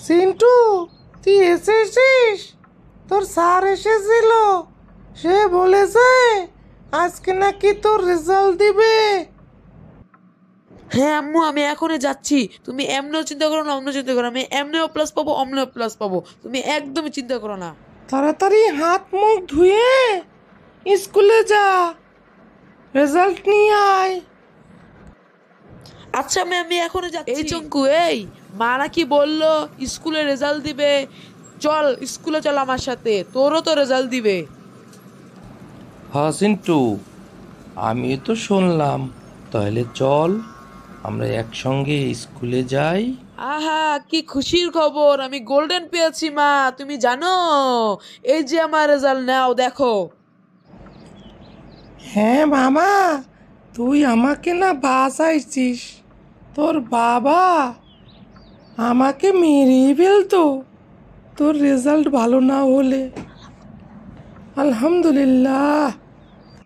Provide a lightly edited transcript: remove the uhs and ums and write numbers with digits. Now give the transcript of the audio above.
সিন্টু, তুই এসেছিস? তোর স্যার এসেছিল, সে বলেছে আজকে নাকি তোর রেজাল্ট দিবে। হ্যাঁ আম্মু, আমি এখনই যাচ্ছি। তুমি এমনিও চিন্তা করো না, অমনিও চিন্তা করো না। আমি এমনিও প্লাস পাবো, অমনিও প্লাস পাবো। তুমি একদমই চিন্তা করো না। তাড়াতাড়ি হাত মুখ ধুয়ে স্কুলে যা, রেজাল্ট নিয়ে আয়। আচ্ছা আমি এখনই যাচ্ছি। এই চঙ্কু, এই মা নাকি বললো স্কুলে রেজাল্ট দিবে। চল স্কুলে চল আমার সাথে, তোরও তো রেজাল্ট দিবে। হ্যাঁ সিন্টু, আমিও তো শুনলাম। তাহলে চল আমরা একসঙ্গে স্কুলে যাই। আহা, কি খুশির খবর! আমি গোল্ডেন পেয়েছি মা, তুমি জানো? এই যে আমার রেজাল্ট, নাও দেখো। হ্যাঁ মামা, তুই আমাকে না বাঁচাইছিস। তোর বাবা আমাকে মেরেই ফেলতো তোর রেজাল্ট ভালো না হলে। আলহামদুলিল্লাহ।